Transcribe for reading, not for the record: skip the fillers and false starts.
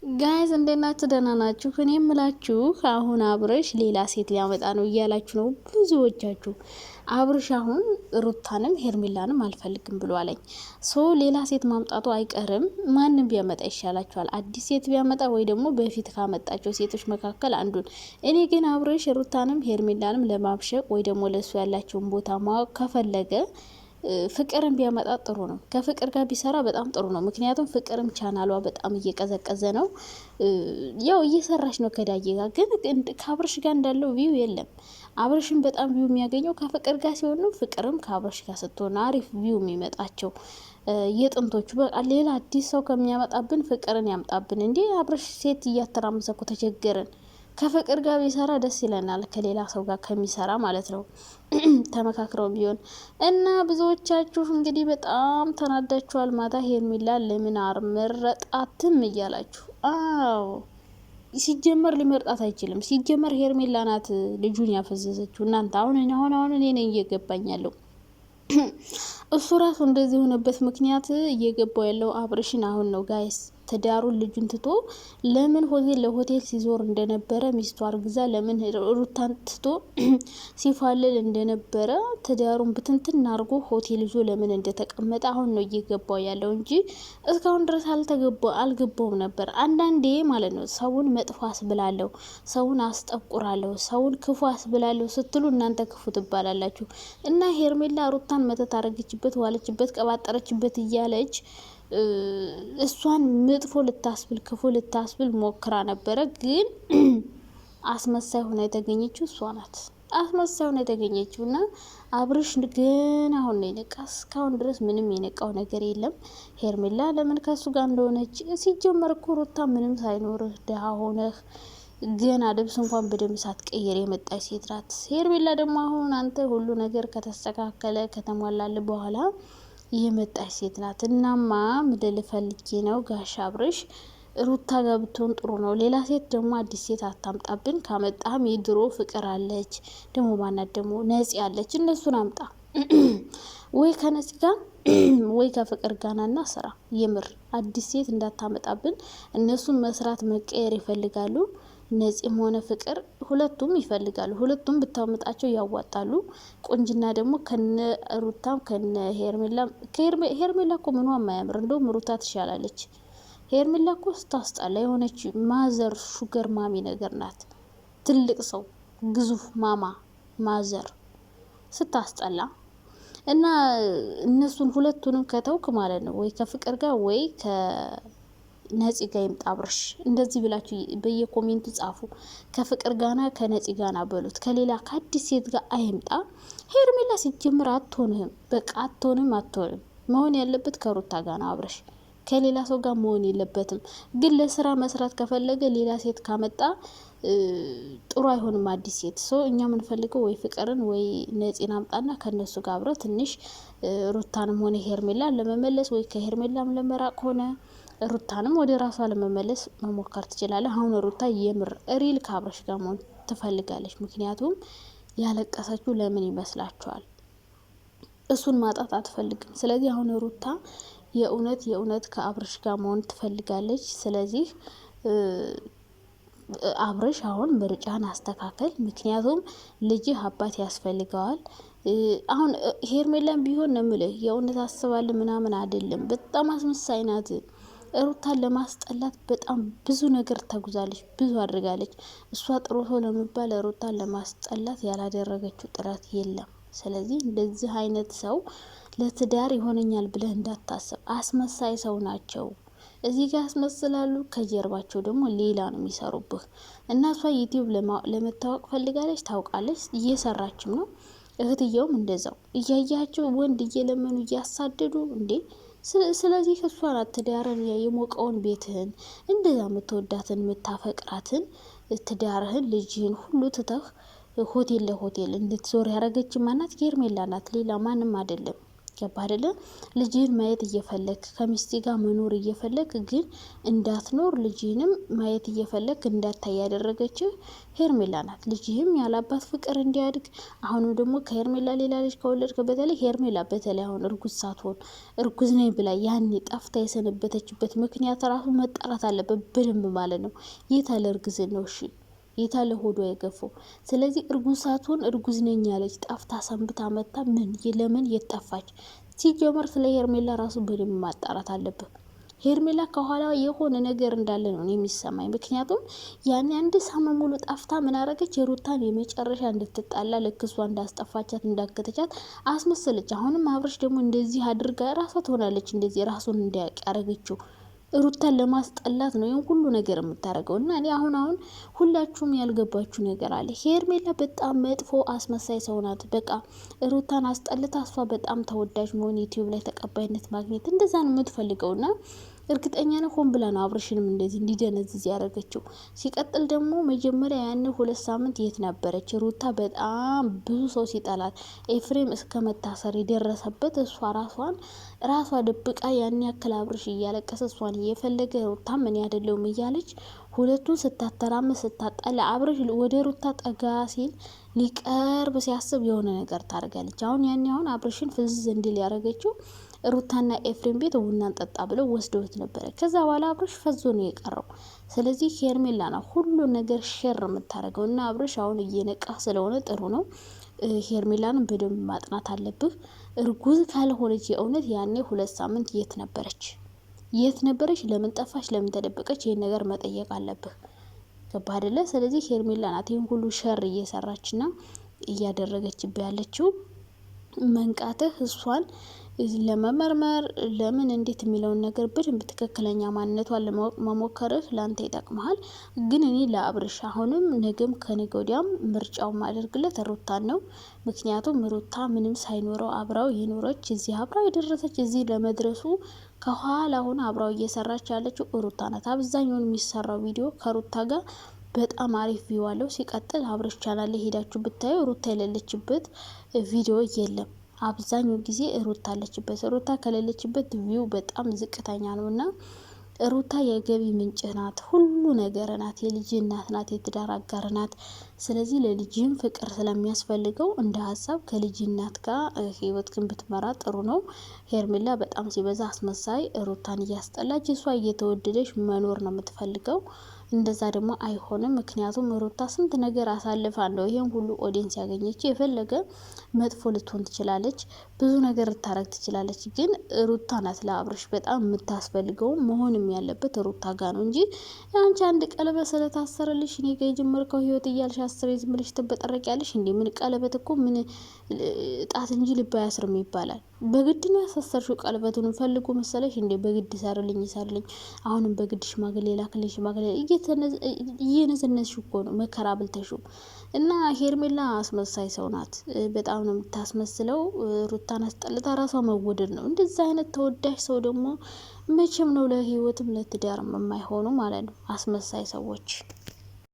ጋይዝ እንዴት ናችሁ? ደህና ናችሁ? እኔ የምላችሁ አሁን አብርሽ ሌላ ሴት ሊያመጣ ነው እያላችሁ ነው ብዙዎቻችሁ። አብርሽ አሁን ሩታንም ሄርሜላንም አልፈልግም ብሎ አለኝ። ሌላ ሴት ማምጣቱ አይቀርም። ማንም ቢያመጣ ይሻላችኋል? አዲስ ሴት ቢያመጣ ወይ ደግሞ በፊት ካመጣቸው ሴቶች መካከል አንዱን። እኔ ግን አብርሽ ሩታንም ሄርሜላንም ለማብሸቅ ወይ ደግሞ ለእሱ ያላቸውን ቦታ ማወቅ ከፈለገ ፍቅርን ቢያመጣ ጥሩ ነው። ከፍቅር ጋር ቢሰራ በጣም ጥሩ ነው። ምክንያቱም ፍቅርም ቻናሏ በጣም እየቀዘቀዘ ነው። ያው እየሰራች ነው ከዳዬ ጋር፣ ግን ከአብርሽ ጋር እንዳለው ቪው የለም። አብርሽን በጣም ቪው የሚያገኘው ከፍቅር ጋር ሲሆን ነው። ፍቅርም ከአብርሽ ጋር ስትሆን አሪፍ ቪው የሚመጣቸው የጥንቶቹ። በቃ ሌላ አዲስ ሰው ከሚያመጣብን ፍቅርን ያምጣብን። እንዴ አብርሽ ሴት እያተራመሰኩ ተቸገርን። ከፍቅር ጋር ቢሰራ ደስ ይለናል፣ ከሌላ ሰው ጋር ከሚሰራ ማለት ነው። ተመካክረው ቢሆን እና ብዙዎቻችሁ እንግዲህ በጣም ተናዳችኋል። ማታ ሄርሜላ ለምን አልመረጣትም እያላችሁ። አዎ ሲጀመር ሊመርጣት አይችልም። ሲጀመር ሄርሜላ ናት ልጁን ያፈዘዘችው። እናንተ አሁን እኔ ነኝ እየገባኝ ያለው እሱ ራሱ እንደዚህ የሆነበት ምክንያት እየገባው ያለው አብርሽን አሁን ነው ጋይስ። ትዳሩን ልጁን ትቶ ለምን ሆቴል ለሆቴል ሲዞር እንደነበረ ሚስቱ አርግዛ ለምን ሩታን ትቶ ሲፋልል እንደነበረ ትዳሩን ብትንትን አርጎ ሆቴል ይዞ ለምን እንደተቀመጠ አሁን ነው እየገባው ያለው እንጂ እስካሁን ድረስ አልገባውም ነበር። አንዳንዴ ማለት ነው ሰውን መጥፎ አስብላለሁ፣ ሰውን አስጠቁራለሁ፣ ሰውን ክፉ አስብላለሁ ስትሉ እናንተ ክፉ ትባላላችሁ። እና ሄርሜላ ሩታን መተት አረገችበት፣ ዋለችበት፣ ቀባጠረችበት እያለች እሷን መጥፎ ልታስብል ክፉ ልታስብል ሞክራ ነበረ። ግን አስመሳይ ሆና የተገኘችው እሷ ናት። አስመሳይ ሆና የተገኘችው እና አብርሽ ግን አሁን ነው የነቃ። እስካሁን ድረስ ምንም የነቃው ነገር የለም። ሄርሜላ ለምን ከሱ ጋር እንደሆነች ሲጀመር እኮ ሩታ ምንም ሳይኖርህ ድሃ ሆነህ ገና ልብስ እንኳን በደንብ ሳትቀይር የመጣች ሴት ናት። ሄርሜላ ደግሞ አሁን አንተ ሁሉ ነገር ከተስተካከለ ከተሟላል በኋላ የመጣች ሴት ናት። እናማ ምድል ፈልጌ ነው ጋሽ አብርሽ ሩታ ጋር ብትሆን ጥሩ ነው። ሌላ ሴት ደግሞ አዲስ ሴት አታምጣብን። ካመጣም የድሮ ፍቅር አለች ደግሞ ማናት ደግሞ ነፂ አለች። እነሱን አምጣ ወይ ከነፂ ጋር ወይ ከፍቅር ጋናና ስራ። የምር አዲስ ሴት እንዳታመጣብን። እነሱን መስራት መቀየር ይፈልጋሉ። ነፂም ሆነ ፍቅር ሁለቱም ይፈልጋሉ። ሁለቱም ብታመጣቸው ያዋጣሉ። ቁንጅና ደግሞ ከነ ሩታም ከነ ሄርሜላ እኮ ምኗ ማያምር። እንደውም ሩታ ትሻላለች። ሄርሜላ እኮ ስታስጣላ የሆነች ማዘር ሹገር ማሚ ነገር ናት። ትልቅ ሰው ግዙፍ ማዘር ስታስጠላ። እና እነሱን ሁለቱንም ከተውክ ማለት ነው ወይ ከፍቅር ጋር ወይ ነፂ ጋር ይምጣ አብርሽ። እንደዚህ ብላችሁ በየኮሜንቱ ጻፉ። ከፍቅር ጋና ከነፂ ጋና በሉት። ከሌላ ከአዲስ ሴት ጋር አይምጣ። ሄርሜላ ሲጀምር አትሆንም። በቃ አትሆንም። መሆን ያለበት ከሩታ ጋና አብርሽ። ከሌላ ሰው ጋር መሆን የለበትም። ግን ለስራ መስራት ከፈለገ ሌላ ሴት ካመጣ ጥሩ አይሆንም። አዲስ ሴት እኛ የምንፈልገው ወይ ፍቅርን ወይ ነፂን አምጣና ከነሱ ጋር አብረ ትንሽ ሩታንም ሆነ ሄርሜላን ለመመለስ ወይ ከሄርሜላም ለመራቅ ሆነ ሩታንም ወደ ራሷ ለመመለስ መሞከር ትችላለህ። አሁን ሩታ የምር ሪል ከአብርሽ ጋር መሆን ትፈልጋለች። ምክንያቱም ያለቀሰችው ለምን ይመስላችኋል? እሱን ማጣት አትፈልግም። ስለዚህ አሁን ሩታ የእውነት ከአብርሽ ጋር መሆን ትፈልጋለች። ስለዚህ አብርሽ አሁን ምርጫን አስተካከል። ምክንያቱም ልጅህ አባት ያስፈልገዋል። አሁን ሄርሜላን ቢሆን ነው የምልህ የእውነት አስባለሁ ምናምን አይደለም። በጣም አስመሳይ ናት። ሩታን ለማስጠላት በጣም ብዙ ነገር ተጉዛለች፣ ብዙ አድርጋለች። እሷ ጥሩ ሰው ለመባል ሩታን ለማስጠላት ያላደረገችው ጥረት የለም። ስለዚህ እንደዚህ አይነት ሰው ለትዳር ይሆነኛል ብለህ እንዳታስብ። አስመሳይ ሰው ናቸው። እዚህ ጋር ያስመስላሉ፣ ከጀርባቸው ደግሞ ሌላ ነው የሚሰሩብህ። እና እሷ ዩቲዩብ ለመታወቅ ፈልጋለች፣ ታውቃለች፣ እየሰራችም ነው። እህትየውም እንደዛው እያያቸው ወንድ እየለመኑ እያሳደዱ እንዴ። ስለዚህ እሷ ናት ትዳርን የሞቀውን ቤትህን እንደዛ የምትወዳትን የምታፈቅራትን ትዳርህን ልጅህን ሁሉ ትተህ ሆቴል ለሆቴል እንድትዞር ያደረገች ማናት? ሄርሜላ ናት። ሌላ ማንም አይደለም። ገባ አይደለ? ልጅህን ማየት እየፈለግ ከሚስቴ ጋር መኖር እየፈለግ ግን እንዳትኖር ልጅህንም ማየት እየፈለግ እንዳታይ ያደረገችው ሄርሜላ ናት። ልጅህም ያላባት ፍቅር እንዲያድግ አሁንም ደግሞ ከሄርሜላ ሌላ ልጅ ከወለድክ በተለይ ሄርሜላ በተለይ አሁን እርጉዝ ሳትሆን እርጉዝ ነኝ ብላ ያኔ ጠፍታ የሰነበተችበት ምክንያት ራሱ መጣራት አለበት በደንብ ማለት ነው። የታለ እርግዝን ነው? እሺ የታለ ሆዷ የገፋው? ስለዚህ እርጉዝ ሳትሆን እርጉዝ ነኝ ያለች ጠፍታ ሰንብታ መታ ምን ለምን የጠፋች? ሲጀመር ስለ ሄርሜላ ራሱ በደንብ ማጣራት አለብህ። ሄርሜላ ከኋላ የሆነ ነገር እንዳለ ነው የሚሰማኝ። ምክንያቱም ያን አንድ ሳምንት ሙሉ ጠፍታ ምን አረገች? የሩታን የመጨረሻ እንድትጣላ ልክሷ እንዳስጠፋቻት እንዳገተቻት አስመሰለች። አሁንም አብረሽ ደግሞ እንደዚህ አድርጋ ራሷ ትሆናለች እንደዚህ ራሱን እንዲያውቅ ያደረገችው ሩታን ለማስጠላት ነው ይሄን ሁሉ ነገር የምታደርገው። እና እኔ አሁን ሁላችሁም ያልገባችሁ ነገር አለ። ሄርሜላ በጣም መጥፎ አስመሳይ ሰው ናት። በቃ ሩታን አስጠልታ እሷ በጣም ተወዳጅ መሆን ዩቲዩብ ላይ ተቀባይነት ማግኘት እንደዛ ነው የምትፈልገውና እርግጠኛ ነው ሆን ብላ ነው አብርሽንም እንደዚህ እንዲደነዝዝ ያደረገችው። ሲቀጥል ደግሞ መጀመሪያ ያን 2 ሳምንት የት ነበረች ሩታ? በጣም ብዙ ሰው ሲጠላት ኤፍሬም እስከ መታሰር የደረሰበት እሷ ራሷ ደብቃ ያን ያክል አብርሽ እያለቀሰ እሷን እየፈለገ ሩታ ምን ያደለውም እያለች ሁለቱን ስታተራመስ ስታጣላ አብርሽ ወደ ሩታ ጠጋ ሲል ሊቀርብ ሲያስብ የሆነ ነገር ታደርጋለች። አሁን አብርሽን ፍዝዝ እንዲል ያደረገችው ሩታና ኤፍሬም ቤት ቡናን ጠጣ ብለው ወስደውት ነበረ። ከዛ በኋላ አብርሽ ፈዞ ነው የቀረው። ስለዚህ ሄርሜላ ነው ሁሉ ነገር ሼር የምታደርገው እና አብርሽ አሁን እየነቃ ስለሆነ ጥሩ ነው። ሄርሜላንም በደንብ ማጥናት አለብህ። እርጉዝ ካልሆነች የእውነት ያኔ 2 ሳምንት የት ነበረች? ለምን ጠፋች? ለምን ተደበቀች? ይሄን ነገር መጠየቅ አለብህ። ገባ አይደለ? ስለዚህ ሄርሜላ ናት ይሄን ሁሉ ሸር እየሰራችና እያደረገችብህ ያለችው። መንቃትህ እሷን ለመመርመር ለምን እንዴት የሚለውን ነገር በደንብ ትክክለኛ ማንነቷን ለማወቅ መሞከርህ ላንተ ይጠቅመሃል። ግን እኔ ለአብርሽ አሁንም ነገም ከነገ ወዲያም ምርጫው ማደርግለት ሩታን ነው። ምክንያቱም ሩታ ምንም ሳይኖረው አብራው የኖረች እዚህ አብራው የደረሰች እዚህ ለመድረሱ ከኋላ ሆነ አብራው እየሰራች ያለችው ሩታ ናት። አብዛኛውን የሚሰራው ቪዲዮ ከሩታ ጋር በጣም አሪፍ ቪው አለው። ሲቀጥል አብርሽ ቻናል ላይ ሄዳችሁ ብታዩ ሩታ የሌለችበት ቪዲዮ የለም። አብዛኛው ጊዜ ሩታ አለችበት። ሩታ ከሌለችበት ቪው በጣም ዝቅተኛ ነው እና ሩታ የገቢ ምንጭ ናት፣ ሁሉ ነገር ናት፣ የልጅ እናት ናት፣ የትዳር አጋር ናት። ስለዚህ ለልጅም ፍቅር ስለሚያስፈልገው እንደ ሀሳብ ከልጅ እናት ጋር ህይወት ግን ብትመራ ጥሩ ነው። ሄርሜላ በጣም ሲበዛ አስመሳይ፣ ሩታን እያስጠላች እሷ እየተወደደች መኖር ነው የምትፈልገው። እንደዛ ደግሞ አይሆንም። ምክንያቱም ሩታ ስንት ነገር አሳልፋ ነው ይሄን ሁሉ ኦዲየንስ ያገኘች። የፈለገ መጥፎ ልትሆን ትችላለች፣ ብዙ ነገር ልታረግ ትችላለች። ግን ሩታ ናት ለአብርሽ በጣም የምታስፈልገው። መሆንም ያለበት ሩታ ጋር ነው እንጂ አንቺ አንድ ቀለበት ስለታሰረልሽ እኔ ጋር የጀመርከው ህይወት እያልሽ 10 ዝም ብለሽ ትበጠረቂያለሽ እንዴ? ምን ቀለበት እኮ ምን ጣት እንጂ ልብ አያስርም ይባላል። በግድ ነው ያሳሰርሽው። ቀለበቱን ፈልጎ መሰለሽ እንዴ? በግድ ይሰርልኝ። አሁንም በግድ ሽማግሌ ላክልኝ። ሽማግሌ እየነዘነዝሽ እኮ ነው መከራ ብልተሽው። እና ሄርሜላ አስመሳይ ሰው ናት። በጣም ነው የምታስመስለው። ሩታን አስጠልታ ራሷ መወደድ ነው። እንደዛ አይነት ተወዳጅ ሰው ደግሞ መቼም ነው ለህይወትም ለትዳርም የማይሆኑ ማለት ነው አስመሳይ ሰዎች።